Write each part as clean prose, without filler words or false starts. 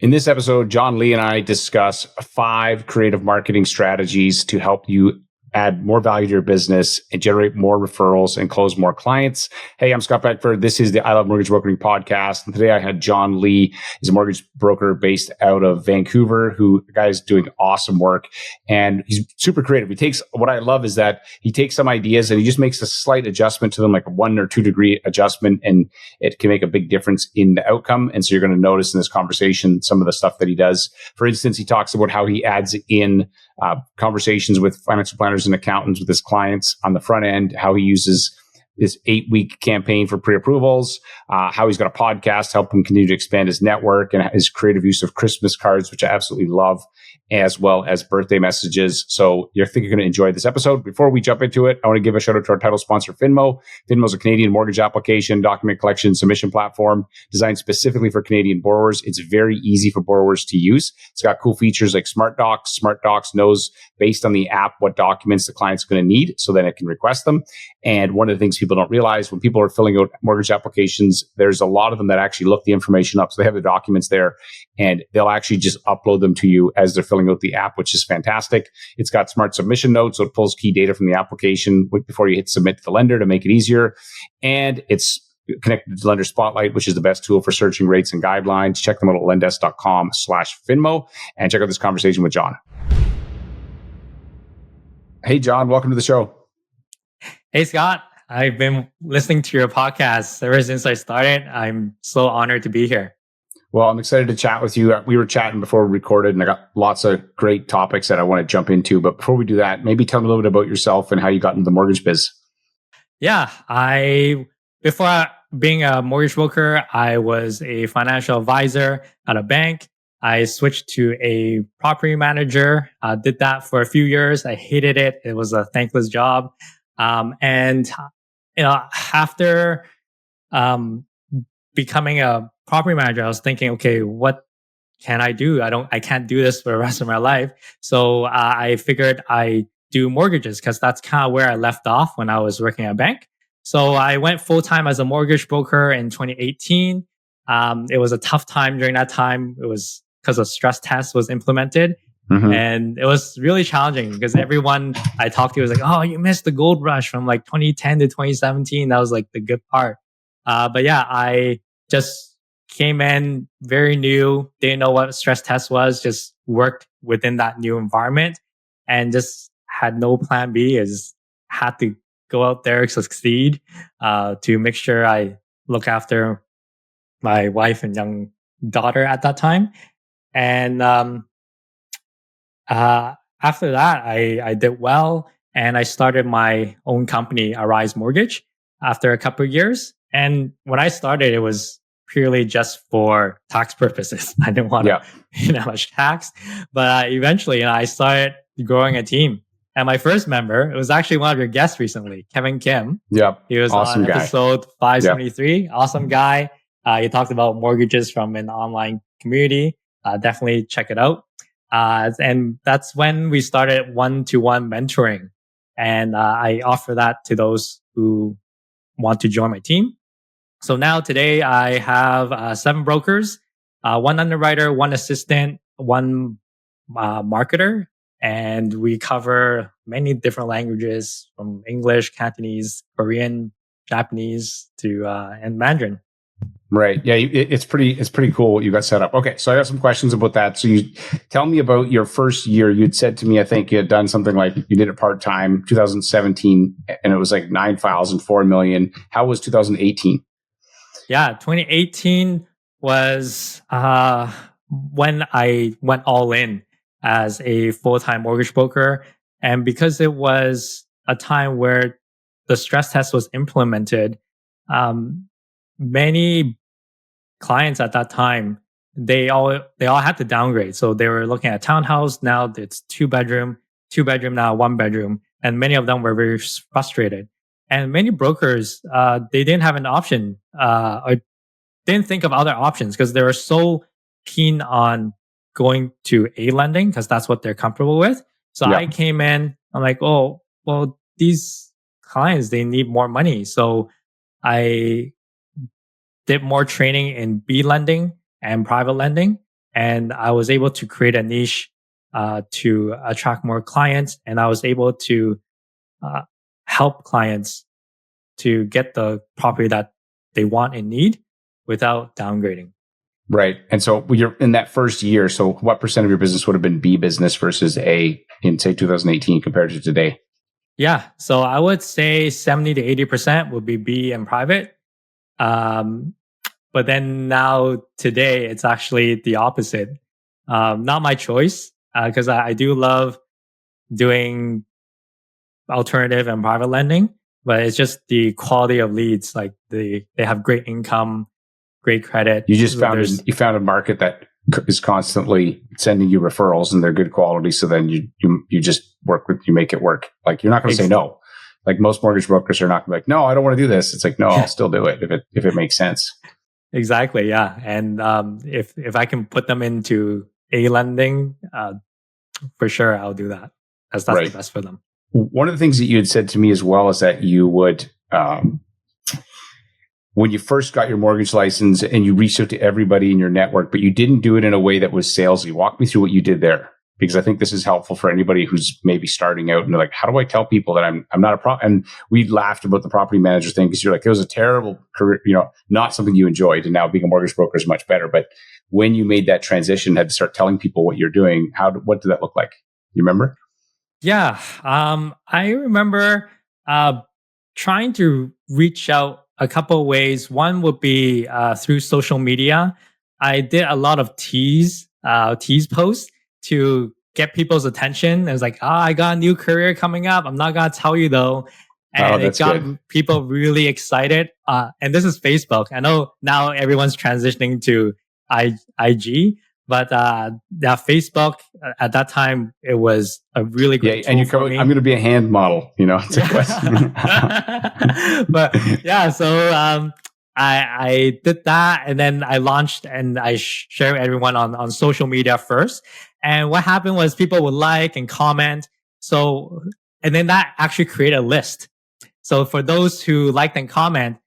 In this episode, John Lee and I discuss 5 creative marketing strategies to help you add more value to your business and generate more referrals and close more clients. Hey, I'm Scott Beckford. This is the I Love Mortgage Brokering podcast. And today I had John Lee. He's a mortgage broker based out of Vancouver, the guy is doing awesome work. And he's super creative. What I love is that he takes some ideas and he just makes a slight adjustment to them, like a 1 or 2 degree adjustment, and it can make a big difference in the outcome. And so you're going to notice in this conversation some of the stuff that he does. For instance, he talks about how he adds in conversations with financial planners and accountants with his clients on the front end, how he uses this 8-week campaign for pre-approvals, how he's got a podcast to help him continue to expand his network, and his creative use of Christmas cards, which I absolutely love, as well as birthday messages. So I think you're going to enjoy this episode. Before we jump into it, I want to give a shout out to our title sponsor, Finmo. Finmo is a Canadian mortgage application, document collection, submission platform designed specifically for Canadian borrowers. It's very easy for borrowers to use. It's got cool features like Smart Docs. Smart Docs knows based on the app what documents the client's going to need, so then it can request them. And one of the things people don't realize when people are filling out mortgage applications, there's a lot of them that actually look the information up. So they have the documents there and they'll actually just upload them to you as they're filling out the app, which is fantastic. It's got smart submission notes, so it pulls key data from the application before you hit submit to the lender to make it easier. And it's connected to Lender Spotlight, which is the best tool for searching rates and guidelines. Check them out at lendesk.com/Finmo and check out this conversation with John. Hey, John, welcome to the show. Hey, Scott. I've been listening to your podcast ever since I started. I'm so honored to be here. Well, I'm excited to chat with you. We were chatting before we recorded, and I got lots of great topics that I want to jump into. But before we do that, maybe tell me a little bit about yourself and how you got into the mortgage biz. Yeah, before being a mortgage broker, I was a financial advisor at a bank. I switched to a property manager. Did that for a few years. I hated it. It was a thankless job. After becoming a property manager, I was thinking, okay, what can I do? I can't do this for the rest of my life. So I figured I do mortgages because that's kind of where I left off when I was working at a bank. So I went full time as a mortgage broker in 2018. It was a tough time during that time. It was because a stress test was implemented. Mm-hmm. And it was really challenging because everyone I talked to was like, oh, you missed the gold rush from like 2010 to 2017. That was like the good part. But yeah, I just came in very new, didn't know what a stress test was, just worked within that new environment and just had no plan B, is had to go out there and succeed to make sure I look after my wife and young daughter at that time. And after that, I did well and I started my own company, Arise Mortgage, after a couple of years. And when I started, it was purely just for tax purposes. I didn't want to pay that much tax. But eventually, I started growing a team. And my first member, it was actually one of your guests recently, Kevin Kim. Yeah, he was awesome on episode 573. Yep. Awesome guy. He talked about mortgages from an online community. Definitely check it out. And that's when we started one-to-one mentoring. And I offer that to those who want to join my team. So now today I have 7 brokers, 1 underwriter, 1 assistant, 1 marketer. And we cover many different languages from English, Cantonese, Korean, Japanese to and Mandarin. Right. Yeah. It's pretty cool what you got set up. Okay. So I got some questions about that. So you tell me about your first year. You'd said to me, I think you had done something like you did it part-time, 2017, and it was like 9 files and 4 million. How was 2018? Yeah. 2018 was, when I went all in as a full-time mortgage broker. And because it was a time where the stress test was implemented, many clients at that time, they all had to downgrade. So they were looking at a townhouse. Now it's 2 bedroom now 1 bedroom. And many of them were very frustrated. And many brokers, they didn't have an option, or didn't think of other options because they were so keen on going to A lending because that's what they're comfortable with. So I came in, I'm like, oh, well, these clients, they need more money. So I did more training in B lending and private lending. and I was able to create a niche to attract more clients, and I was able to uh, help clients to get the property that they want and need without downgrading. Right. And so you're in that first year. So what percent of your business would have been B business versus A in say 2018 compared to today? Yeah. So I would say 70 to 80% would be B and private. Um, but then now today, it's actually the opposite. Not my choice, because I do love doing alternative and private lending, but it's just the quality of leads. Like they have great income, great credit. You just So you found a market that is constantly sending you referrals and they're good quality. So then you just you make it work. Like you're not going to say no. Like most mortgage brokers are not going to be like, no, I don't want to do this. It's like, no, I'll still do it if it makes sense. Exactly. Yeah. And if I can put them into A lending, for sure, I'll do that. That's right. The best for them. One of the things that you had said to me as well is that you would, when you first got your mortgage license and you reached out to everybody in your network, but you didn't do it in a way that was salesy. Walk me through what you did there, because I think this is helpful for anybody who's maybe starting out and they're like, how do I tell people that I'm not a pro? And we laughed about the property manager thing because you're like, it was a terrible career, not something you enjoyed. And now being a mortgage broker is much better. But when you made that transition, had to start telling people what you're doing, what did that look like? You remember? Yeah. I remember trying to reach out a couple of ways. One would be through social media. I did a lot of tease posts to get people's attention. It was like, I got a new career coming up. I'm not going to tell you though. And it got people really excited. And this is Facebook. I know now everyone's transitioning to IG, but Facebook at that time, it was a really great tool for me. I'm going to be a hand model, it's a question. But yeah, so I did that, and then I launched and I shared everyone on social media first. And what happened was people would like and comment. So, and then that actually created a list. So for those who liked and comment,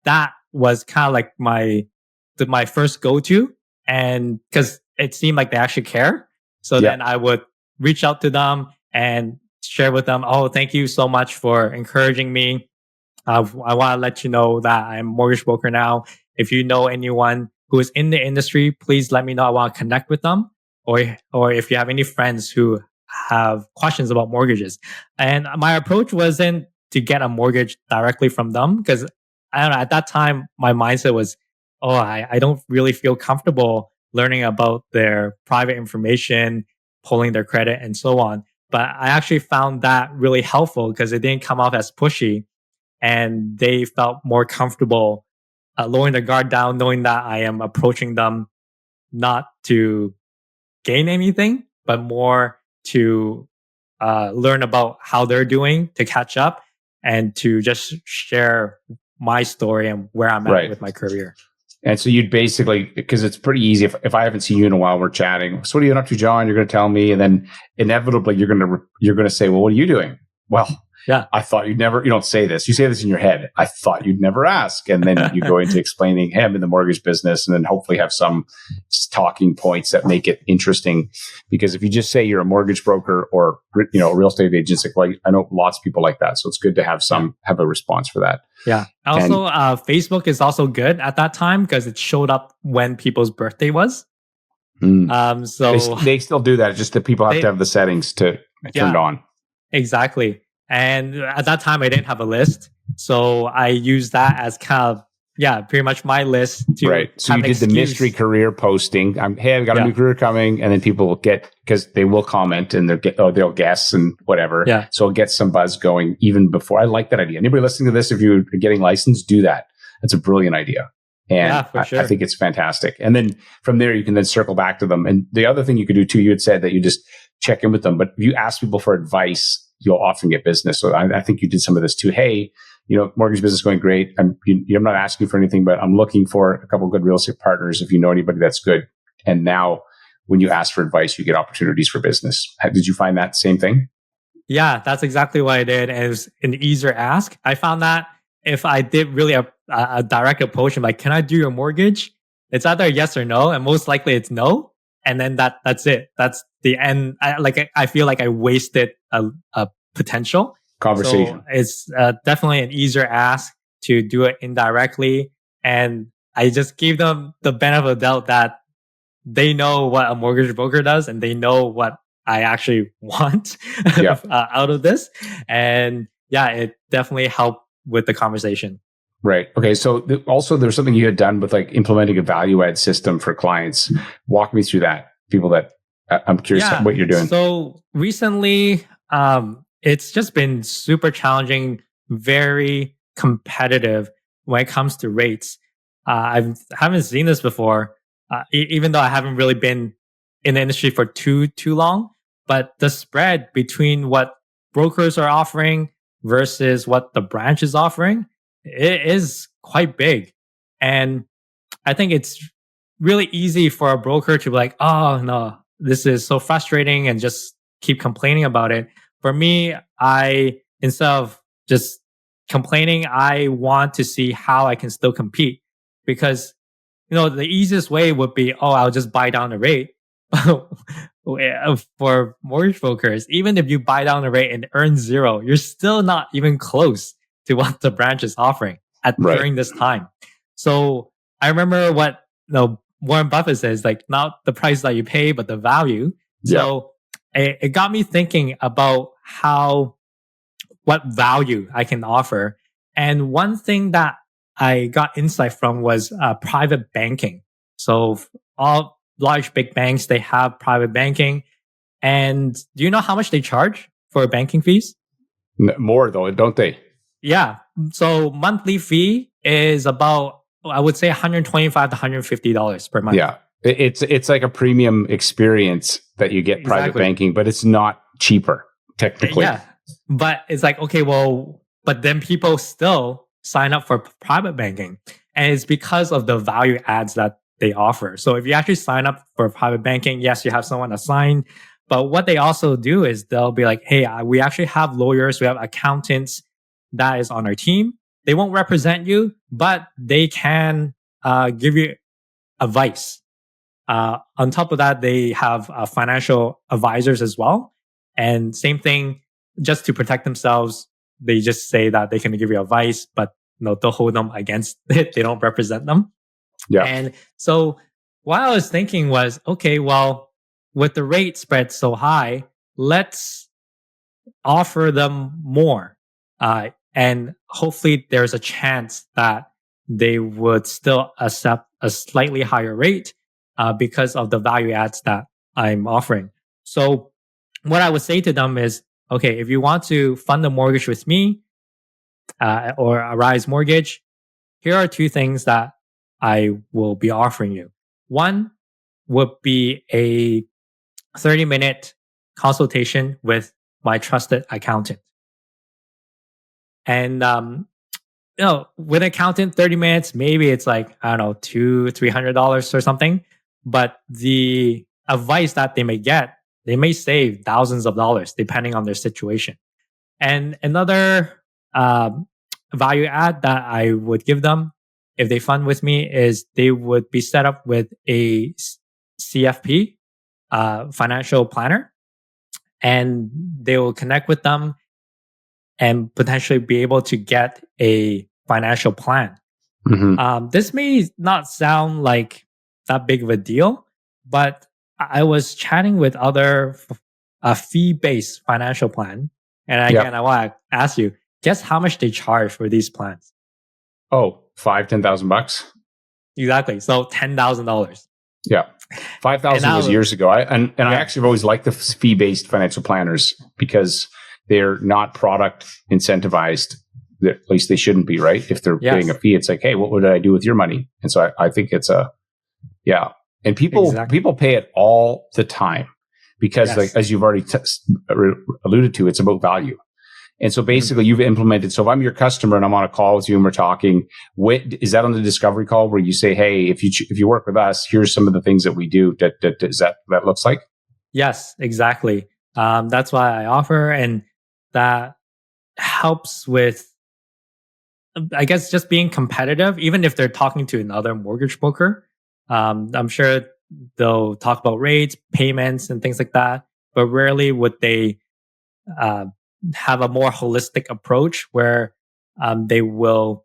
that was kind of like my first go-to. And because it seemed like they actually care. So then I would reach out to them and share with them, oh, thank you so much for encouraging me. I want to let you know that I'm a mortgage broker now. If you know anyone who is in the industry, please let me know. I want to connect with them. Or if you have any friends who have questions about mortgages. And my approach wasn't to get a mortgage directly from them, because I don't know, at that time, my mindset was, I don't really feel comfortable learning about their private information, pulling their credit and so on. But I actually found that really helpful because it didn't come off as pushy, and they felt more comfortable lowering their guard down, knowing that I am approaching them not to gain anything, but more to learn about how they're doing, to catch up, and to just share my story and where I'm at with my career. And so you'd basically, because it's pretty easy. If I haven't seen you in a while, we're chatting. So what are you up to, John? You're going to tell me, and then inevitably you're going to say, well, what are you doing? Well, I thought you don't say this. You say this in your head. I thought you'd never ask. And then you go into explaining him in the mortgage business, and then hopefully have some talking points that make it interesting. Because if you just say you're a mortgage broker or, a real estate agent, it's like, well, I know lots of people like that. So it's good to have have a response for that. Yeah. Also, Facebook is also good at that time because it showed up when people's birthday was. So they still do that. It's just that people have to have the settings to turn it on. Exactly. And at that time, I didn't have a list. So I used that as kind of, pretty much my list to right. So you did the mystery career posting. Hey, I've got a new career coming. And then people will because they will comment and they'll guess and whatever. Yeah. So it'll get some buzz going even before. I like that idea. Anybody listening to this, if you're getting licensed, do that. That's a brilliant idea. And for sure. I think it's fantastic. And then from there, you can then circle back to them. And the other thing you could do too, you had said that you just check in with them, but if you ask people for advice, you'll often get business. So I think you did some of this too. Hey, mortgage business going great. I'm not asking for anything, but I'm looking for a couple of good real estate partners. If you know anybody that's good. And now when you ask for advice, you get opportunities for business. Did you find that same thing? Yeah, that's exactly what I did. And it was an easier ask. I found that if I did really a direct approach, I'm like, can I do your mortgage? It's either yes or no. And most likely it's no. and then that's it. That's the end. I feel like I wasted a potential Conversation. So it's definitely an easier ask to do it indirectly. And I just gave them the benefit of the doubt that they know what a mortgage broker does and they know what I actually want Yeah. out of this. And yeah, it definitely helped with the conversation. Right. Okay. So also there's something you had done with like implementing a value add system for clients. Walk me through that. People that I'm curious what you're doing. So recently, it's just been super challenging, very competitive when it comes to rates. I haven't seen this before, even though I haven't really been in the industry for too long. But the spread between what brokers are offering versus what the branch is offering, it is quite big. And I think it's really easy for a broker to be like, oh no, this is so frustrating and just keep complaining about it. For me, instead of just complaining, I want to see how I can still compete because, the easiest way would be, oh, I'll just buy down the rate. For mortgage brokers, even if you buy down the rate and earn zero, you're still not even close to what the branch is offering during this time. So I remember what Warren Buffett says, like not the price that you pay, but the value. So it got me thinking about what value I can offer. And one thing that I got insight from was private banking. So all large big banks, they have private banking. And do you know how much they charge for banking fees? More though, don't they? Yeah. So monthly fee is about, I would say $125 to $150 per month. Yeah. It's like a premium experience that you get private banking, but it's not cheaper technically. Yeah. But it's like, okay, well, but then people still sign up for private banking. And it's because of the value adds that they offer. So if you actually sign up for private banking, yes, you have someone assigned. But what they also do is they'll be like, hey, we actually have lawyers, we have accountants that is on our team. They won't represent you, but they can give you advice. On top of that, they have financial advisors as well. And same thing, just to protect themselves, they just say that they can give you advice, but they'll hold them against it. They don't represent them. Yeah. And so what I was thinking was, okay, well, with the rate spread so high, let's offer them more. And hopefully there's a chance that they would still accept a slightly higher rate because of the value adds that I'm offering. So what I would say to them is, okay, if you want to fund a mortgage with me or a Rise Mortgage, here are two things that I will be offering you. One would be a 30-minute consultation with my trusted accountant. And, with an accountant, 30 minutes, maybe it's like, I don't know, $200-$300 or something. But the advice that they may get, they may save thousands of dollars depending on their situation. And another value add that I would give them if they fund with me is they would be set up with a CFP, financial planner, and they will connect with them and potentially be able to get a financial plan. Mm-hmm. This may not sound like that big of a deal, but I was chatting with other fee-based financial plan. And again, I want to ask you, guess how much they charge for these plans? Oh, $10,000. Exactly. So $10,000. Yeah. 5,000 was years ago. I actually have always liked the fee-based financial planners because they're not product incentivized. At least they shouldn't be, right? If they're paying a fee, it's like, hey, what would I do with your money? And so I think it's and people pay it all the time because like, as you've already alluded to, it's about value. And so basically you've implemented, so if I'm your customer and I'm on a call with you and we're talking, is that on the discovery call where you say, hey, if you work with us, here's some of the things that we do that looks like? Yes, exactly. That's why I offer. And that helps with, I guess, just being competitive, even if they're talking to another mortgage broker. I'm sure they'll talk about rates, payments, and things like that. But rarely would they uh, have a more holistic approach where they will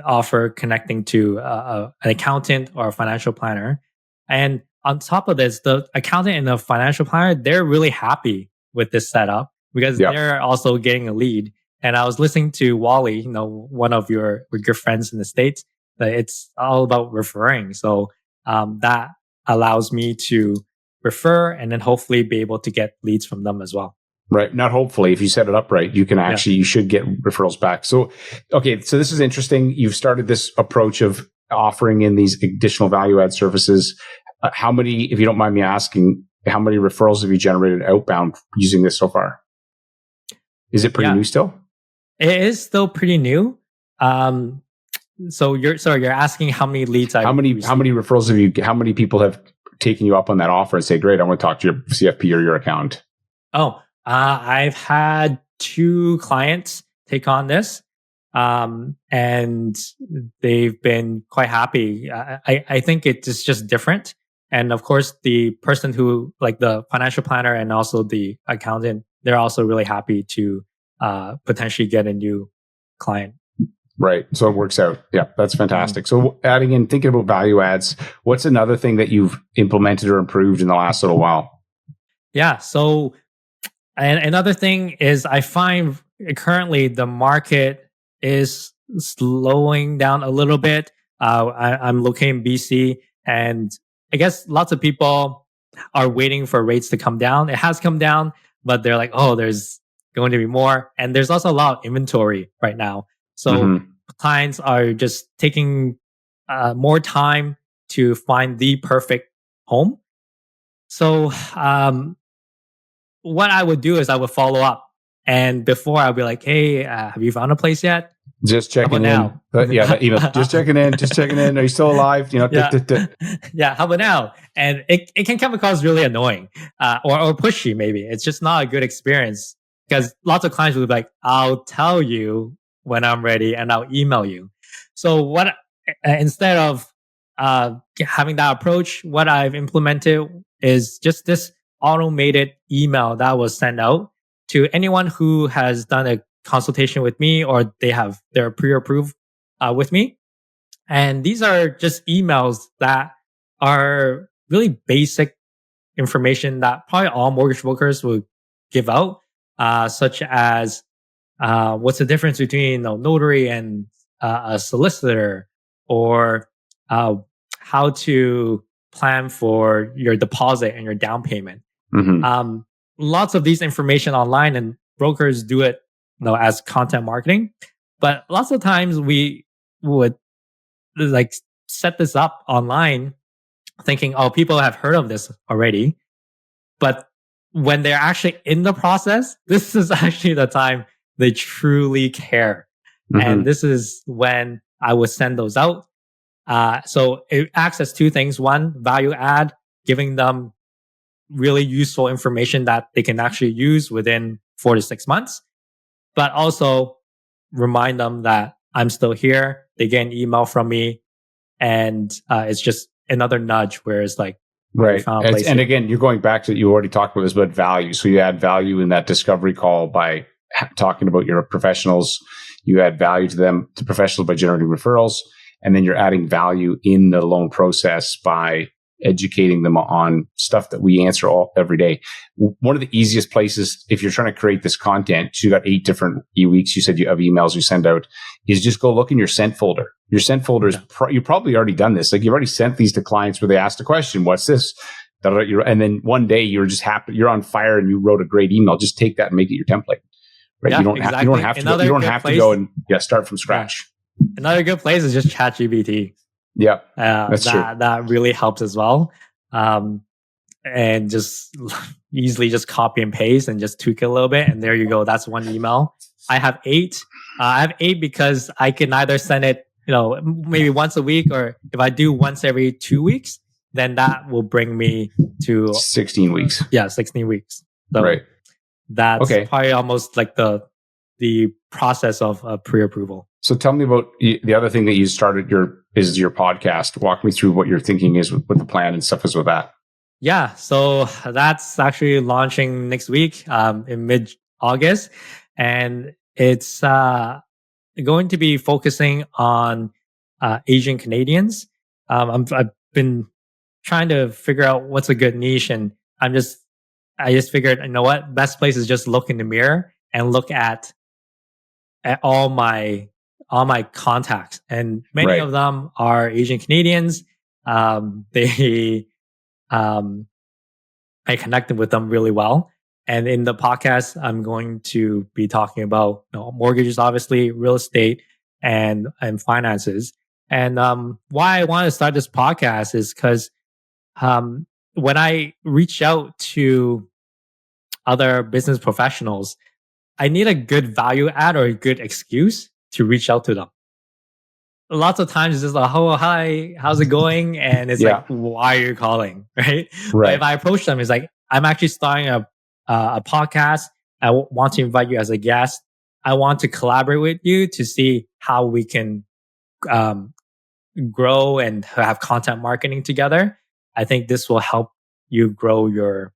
offer connecting to an accountant or a financial planner. And on top of this, the accountant and the financial planner, they're really happy with this setup because Yep. they're also getting a lead. And I was listening to Wally, one of your good friends in the States, that it's all about referring. So that allows me to refer and then hopefully be able to get leads from them as well. Right. Not hopefully. If you set it up right, you can actually, you should get referrals back. So, okay. So this is interesting. You've started this approach of offering in these additional value add services. How many, if you don't mind me asking, how many referrals have you generated outbound using this so far? Is it pretty new still? It is still pretty new. So you're asking how many leads how many referrals have you, how many people have taken you up on that offer and say, great, I want to talk to your CFP or your accountant? I've had 2 clients take on this, and they've been quite happy. I think it's just different. And of course, the person who, like the financial planner and also the accountant, they're also really happy to potentially get a new client. Right. So it works out. Yeah, that's fantastic. So adding in, thinking about value adds, what's another thing that you've implemented or improved in the last little while? Yeah. So, and another thing is I find currently the market is slowing down a little bit. I'm located in BC, and I guess lots of people are waiting for rates to come down. It has come down, but they're like, oh, there's going to be more. And there's also a lot of inventory right now. So clients are just taking more time to find the perfect home. So what I would do is I would follow up. And before I'd be like, hey, have you found a place yet? Just checking in. That email. Just checking in. Just checking in. Are you still alive? Yeah. Yeah. How about now? And it can come across really annoying or pushy. Maybe it's just not a good experience because lots of clients will be like, "I'll tell you when I'm ready, and I'll email you." So what? Instead of having that approach, what I've implemented is just this automated email that was sent out to anyone who has done a consultation with me or they're pre-approved with me. And these are just emails that are really basic information that probably all mortgage brokers would give out, such as what's the difference between a notary and a solicitor, or how to plan for your deposit and your down payment. Lots of these information online, and brokers do it as content marketing. But lots of times we would like set this up online thinking, oh, people have heard of this already. But when they're actually in the process, this is actually the time they truly care. And this is when I would send those out. So it acts as 2 things. One, value add, giving them really useful information that they can actually use within 4 to 6 months, but also remind them that I'm still here. They get an email from me, and it's just another nudge where it's like, right. And again, you're going back to, you already talked about this, but value. So you add value in that discovery call by talking about your professionals. You add value to them, to professionals, by generating referrals. And then you're adding value in the loan process by educating them on stuff that we answer every day. One of the easiest places, if you're trying to create this content, you got 8 different weeks, you said you have emails you send out, is just go look in your sent folder. Your sent folder is, you've probably already done this. Like, you've already sent these to clients where they asked a question, what's this? And then one day you're just happy, you're on fire and you wrote a great email. Just take that and make it your template. Right? Yeah, you don't have to go and start from scratch. Another good place is just ChatGPT. Yeah, that's true. That really helps as well. And just easily just copy and paste and just tweak it a little bit. And there you go. That's one email. I have 8. I have 8 because I can either send it, maybe once a week, or if I do once every 2 weeks, then that will bring me to 16 weeks. Yeah, 16 weeks. So right. That's probably almost like the process of pre-approval. So tell me about the other thing that you started, your is your podcast? Walk me through what your thinking is with the plan and stuff is with that. Yeah, so that's actually launching next week, in mid-August, and it's going to be focusing on Asian Canadians. I've been trying to figure out what's a good niche, and I just figured, you know what, best place is just look in the mirror and look at all my contacts, and many Right. of them are Asian Canadians. They um, I connected with them really well. And in the podcast, I'm going to be talking about, you know, mortgages, obviously, real estate, and finances. And why I want to start this podcast is because when I reach out to other business professionals, I need a good value add or a good excuse to reach out to them. Lots of times it's just like, oh, hi, how's it going? And it's Yeah. like, why are you calling? Right. But Right. if I approach them, it's like, I'm actually starting a podcast. Want to invite you as a guest. I want to collaborate with you to see how we can um, grow and have content marketing together. I think this will help you grow your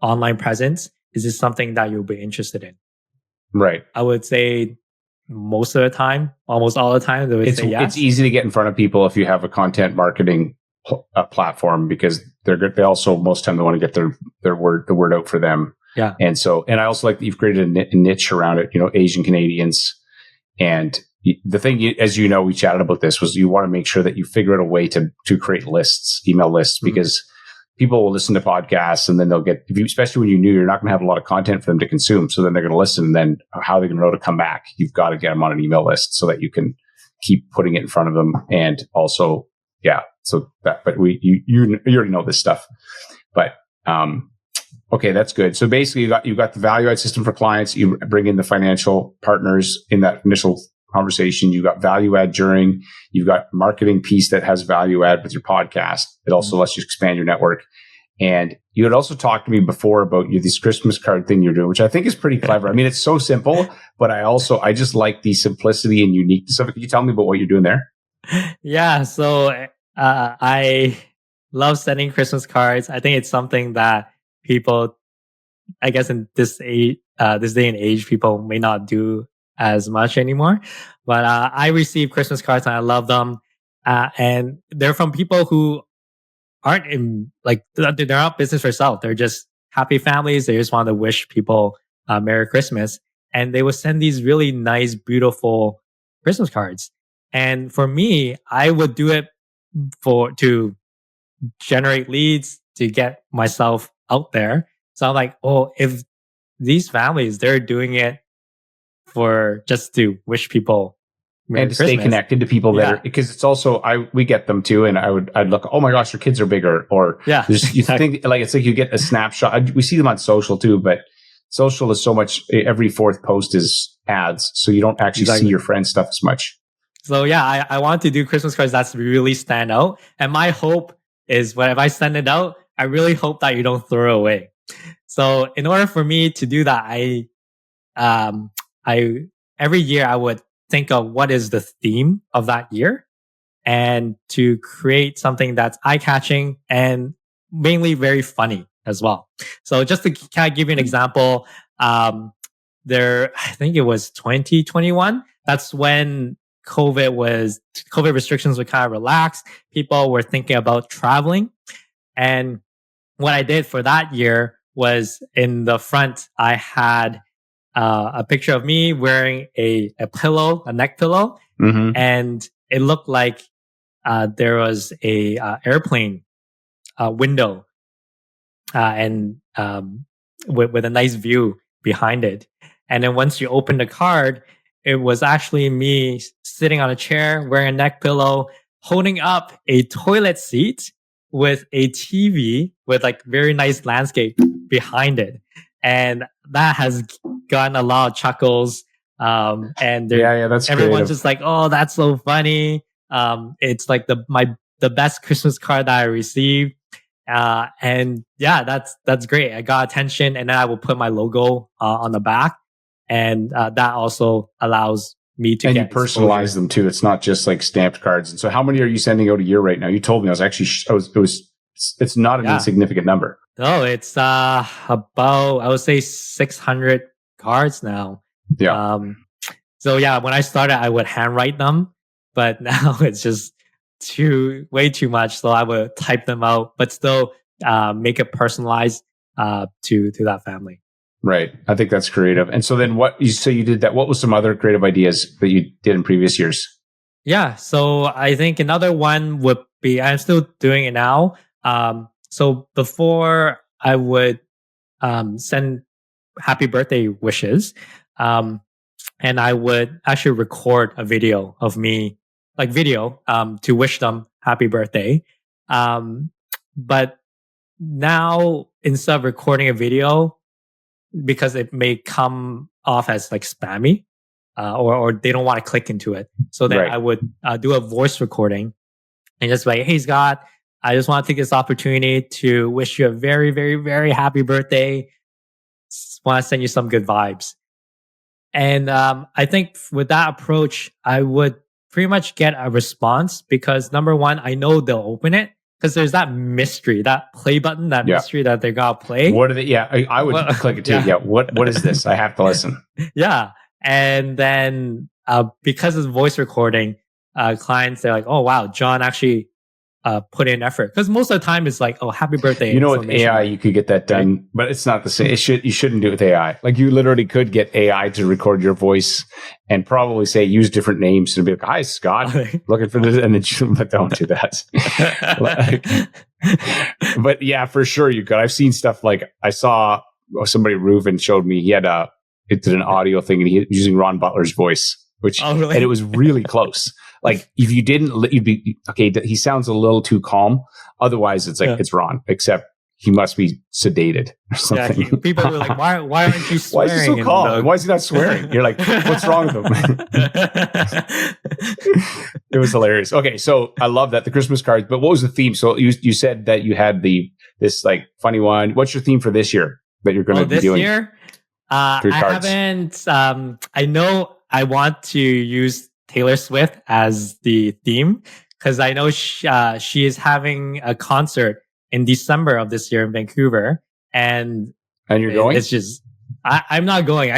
online presence. Is this something that you'll be interested in? Right. I would say most of the time, almost all the time, they would say yes. It's easy to get in front of people if you have a content marketing platform, because they also most time they want to get the word out for them. Yeah. And I also like that you've created a niche around it, Asian Canadians. And the thing, as you know, we chatted about this, was you want to make sure that you figure out a way to create lists, email lists, because people will listen to podcasts and then they'll get, especially when you're not going to have a lot of content for them to consume. So then they're going to listen, and then how are they going to know to come back? You've got to get them on an email list so that you can keep putting it in front of them. And also, but you already know this stuff, but, okay, that's good. So basically you got the value add system for clients. You bring in the financial partners in that initial conversation. You got value add during, you've got marketing piece that has value add with your podcast. It also lets you expand your network. And you had also talked to me before about this Christmas card thing you're doing, which I think is pretty clever. I mean, it's so simple, but I just like the simplicity and uniqueness of it. Can you tell me about what you're doing there? Yeah. So I love sending Christmas cards. I think it's something that people, I guess in this day and age, people may not do as much anymore. But I receive Christmas cards and I love them. And they're from people who aren't they're not business for self. They're just happy families. They just want to wish people Merry Christmas. And they will send these really nice, beautiful Christmas cards. And for me, I would do it to generate leads, to get myself out there. So I'm like, oh, if these families, they're doing it for just to wish people Merry and to Christmas. Stay connected to people that are, because it's also, we get them too. And I'd look, oh my gosh, your kids are bigger, or you think like, it's like you get a snapshot. We see them on social too, but social is so much, every fourth post is ads. So you don't actually see your friends' stuff as much. So yeah, I want to do Christmas cards that's really stand out. And my hope is if I send it out, I really hope that you don't throw it away. So in order for me to do that, every year I would think of what is the theme of that year, and to create something that's eye-catching and mainly very funny as well. So just to kind of give you an example, I think it was 2021. That's when COVID restrictions were kind of relaxed. People were thinking about traveling. And what I did for that year was, in the front, I had a picture of me wearing a pillow, a neck pillow. And it looked like there was a airplane window and with a nice view behind it. And then once you open the card, it was actually me sitting on a chair wearing a neck pillow, holding up a toilet seat with a TV with like very nice landscape behind it. And that has gotten a lot of chuckles. And that's everyone's creative. just like, oh, that's so funny. It's like the best Christmas card that I received. And yeah, that's great. I got attention, and then I will put my logo on the back. And that also allows me to and get you personalize exposure. them too. It's not just like stamped cards. And so how many are you sending out a year right now? You told me. I was actually, it's not an insignificant number. No, it's about, I would say 600 cards now. Yeah. So yeah, when I started, I would handwrite them, but now it's just way too much. So I would type them out, but still make it personalized to that family. Right. I think that's creative. And so then you did that. What was some other creative ideas that you did in previous years? Yeah. So I think another one would be, I'm still doing it now. So before I would send happy birthday wishes, and I would actually record a video of me, to wish them happy birthday. But now instead of recording a video, because it may come off as like spammy, or they don't want to click into it. So then I would do a voice recording and just like, hey Scott, I just want to take this opportunity to wish you a very, very, very happy birthday. Just want to send you some good vibes. And I think with that approach, I would pretty much get a response because number one, I know they'll open it because there's that mystery, that play button, that mystery that they're going to play. What are they? Yeah, I would click it too. Yeah. What is this? I have to listen. Yeah. And then because it's voice recording, clients, they're like, oh, wow, John actually put in effort. Because most of the time it's like, oh, happy birthday. You know, with AI, you could get that done, right? But it's not the same. You shouldn't do it with AI. Like you literally could get AI to record your voice and probably say, use different names and be like, hi, Scott, looking for this. And then but don't do that. But yeah, for sure you could. I've seen stuff like I saw somebody, Reuven, showed me he had it did an audio thing and he was using Ron Butler's voice, and it was really close. Like if you didn't, you'd be okay. He sounds a little too calm. Otherwise, it's like it's Ron. Except he must be sedated or something. Yeah, people are like, "Why aren't you swearing?" Why is he so calm? Why is he not swearing? You're like, what's wrong with him? It was hilarious. Okay, so I love that, the Christmas cards. But what was the theme? So you said that you had this like funny one. What's your theme for this year that you're going to be doing? This year, I haven't. I know I want to use Taylor Swift as the theme because I know she is having a concert in December of this year in Vancouver, and you're going. It's just I'm not going.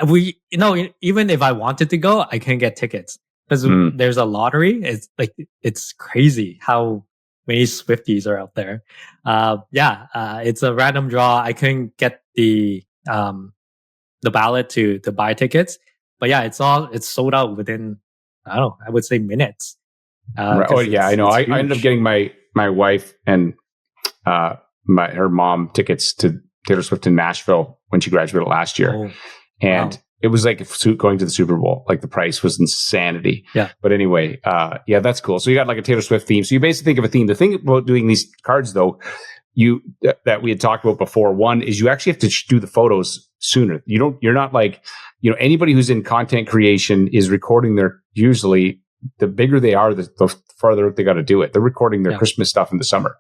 Even if I wanted to go, I couldn't get tickets because there's a lottery. It's crazy how many Swifties are out there. It's a random draw. I couldn't get the ballot to buy tickets, but yeah, it's sold out within, I don't know, I would say minutes. Right. Oh yeah, I know. I ended up getting my wife and her mom tickets to Taylor Swift in Nashville when she graduated last year, and it was like going to the Super Bowl. Like the price was insanity. Yeah. But anyway, that's cool. So you got like a Taylor Swift theme. So you basically think of a theme. The thing about doing these cards, though, that we had talked about before. One is you actually have to do the photos sooner. You're not like, anybody who's in content creation is recording usually the bigger they are, the farther out they got to do it. They're recording their Christmas stuff in the summer.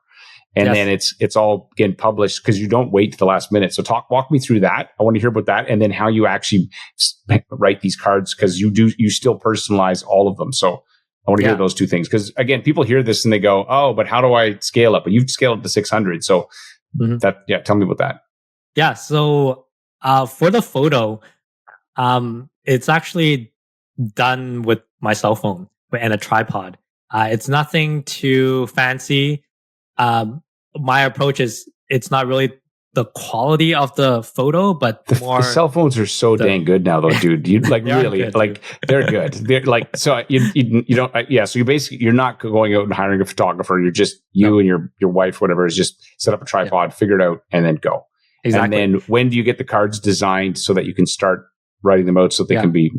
And then it's all getting published because you don't wait to the last minute. So walk me through that. I want to hear about that. And then how you actually write these cards, because you still personalize all of them. So I want to hear those two things. Because again, people hear this and they go, oh, but how do I scale up? But you've scaled up to 600. So tell me about that. Yeah. So for the photo, it's actually done with my cell phone and a tripod. It's nothing too fancy. My approach is, it's not really the quality of the photo, but more. The cell phones are so dang good now, though, dude. You like really good, like they're good. They're like, so you don't. So you're not going out and hiring a photographer. You're just and your wife, whatever, is just set up a tripod, figure it out, and then go. Exactly. And then when do you get the cards designed so that you can start writing them out so they can be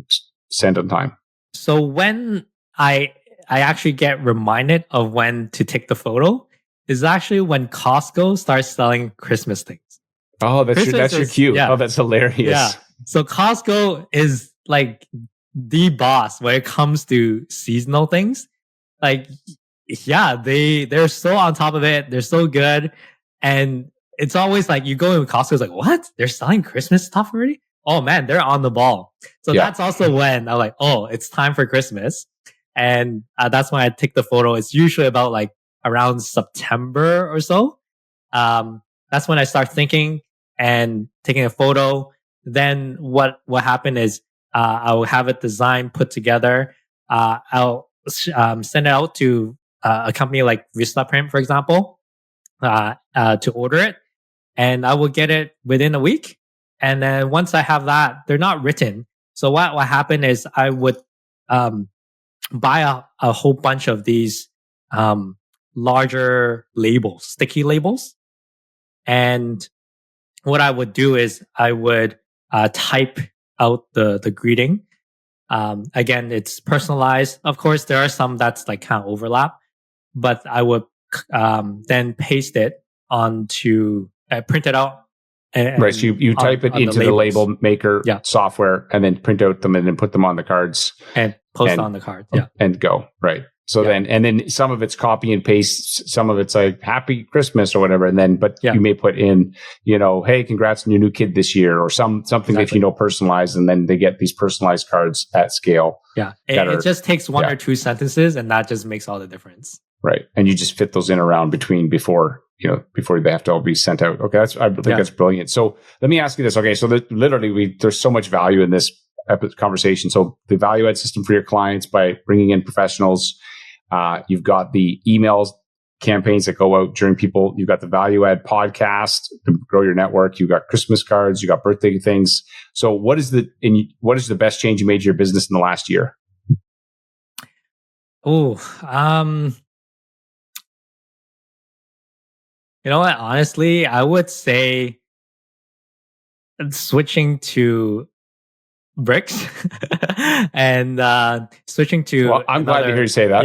sent on time? So when I actually get reminded of when to take the photo is actually when Costco starts selling Christmas things. Oh, that's your cue. Yeah. Oh, that's hilarious. Yeah. So Costco is like the boss when it comes to seasonal things. Like, they're so on top of it. They're so good. And it's always like you go in Costco, it's like, what? They're selling Christmas stuff already? oh man, they're on the ball. So Yeah. that's also when I'm like, oh, it's time for Christmas. And that's when I take the photo. It's usually about like around September or so. That's when I start thinking and taking a photo. Then what happened is I will have it designed, put together. I'll send it out to a company like Vistaprint, for example, to order it, and I will get it within a week. And then once I have that, they're not written. So what happened is I would um, buy a whole bunch of these larger labels, sticky labels. And what I would do is I would type out the greeting. Again, it's personalized. Of course, there are some that's like kind of overlap, but I would then paste it onto, print it out. Right. So you type it into the label maker software and then print out them and then put them on the cards. And post on the card. Yeah. And go. Right. So then some of it's copy and paste, some of it's like happy Christmas or whatever. And then, but you may put in, hey, congrats on your new kid this year, or something that, personalized, and then they get these personalized cards at scale. Yeah. It just takes one or two sentences, and that just makes all the difference. Right. And you just fit those in around before they have to all be sent out. Okay. I think that's brilliant. So let me ask you this. Okay. So there's so much value in this conversation. So the value add system for your clients by bringing in professionals. You've got the emails campaigns that go out during people. You've got the value add podcast to grow your network. You've got Christmas cards. You got birthday things. So what is the best change you made to your business in the last year? You know what? Honestly, I would say switching to bricks and switching to. Well, I'm glad to hear you say that.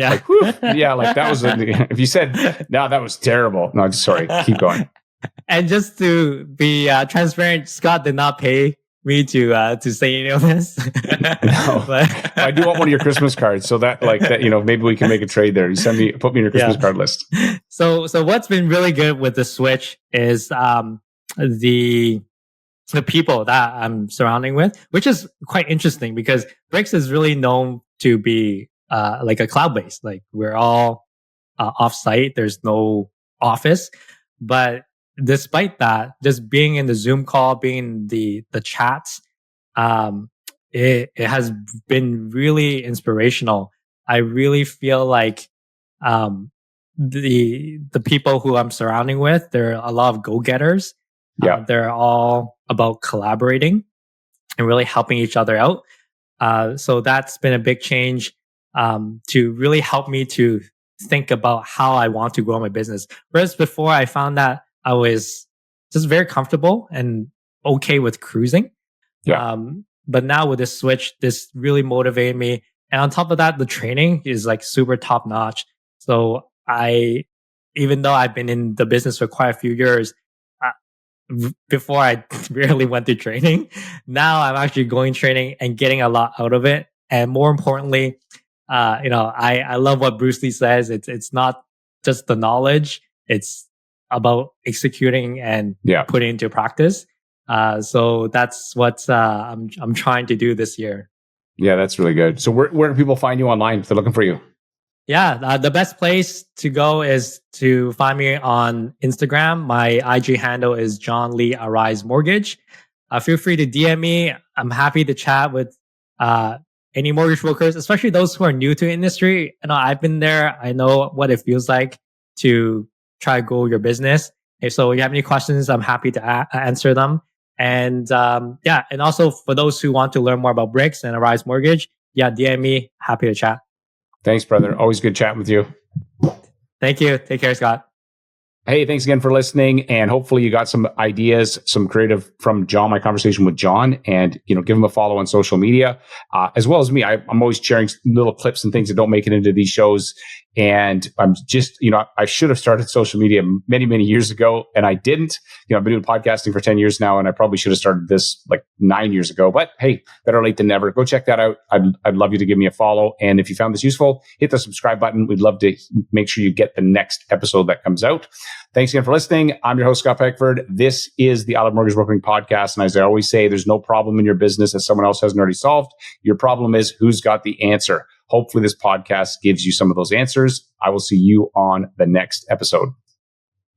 Yeah, like that was. If you said, "No, that was terrible." No, sorry. Keep going. And just to be transparent, Scott did not pay me to say any of this. No, but I do want one of your Christmas cards, so that maybe we can make a trade there. You put me in your Christmas card list. So what's been really good with the switch is the people that I'm surrounding with, which is quite interesting because Bricks is really known to be like a cloud based. Like we're all off site. There's no office, but despite that, just being in the Zoom call, being in the chats, it has been really inspirational. I really feel like the people who I'm surrounding with, they're a lot of go-getters. They're all about collaborating and really helping each other out. So that's been a big change to really help me to think about how I want to grow my business. Whereas before I found that I was just very comfortable and okay with cruising. But now with this switch, this really motivated me. And on top of that, the training is like super top notch. So even though I've been in the business for quite a few years, before I rarely went to training, now I'm actually going training and getting a lot out of it. And more importantly, I love what Bruce Lee says. It's not just the knowledge. It's about executing and putting into practice. So that's what I'm trying to do this year. Yeah, that's really good. So where can people find you online if they're looking for you? Yeah, the best place to go is to find me on Instagram. My IG handle is John Lee Arise Mortgage. Feel free to DM me. I'm happy to chat with any mortgage brokers, especially those who are new to the industry. I've been there. I know what it feels like to try to grow your business. So if you have any questions, I'm happy to answer them. And and also for those who want to learn more about Bricks and Arise Mortgage, DM me. Happy to chat. Thanks, brother. Always good chatting with you. Thank you. Take care, Scott. Hey, thanks again for listening. And hopefully you got some ideas, some creative from John, my conversation with John, and, give him a follow on social media, as well as me. I'm always sharing little clips and things that don't make it into these shows. And I'm just, I should have started social media many, many years ago, and I didn't. I've been doing podcasting for 10 years now, and I probably should have started this like 9 years ago. But hey, better late than never. Go check that out. I'd love you to give me a follow. And if you found this useful, hit the subscribe button. We'd love to make sure you get the next episode that comes out. Thanks again for listening. I'm your host, Scott Peckford. This is the I Love Mortgage Brokering podcast. And as I always say, there's no problem in your business that someone else hasn't already solved. Your problem is who's got the answer. Hopefully this podcast gives you some of those answers. I will see you on the next episode.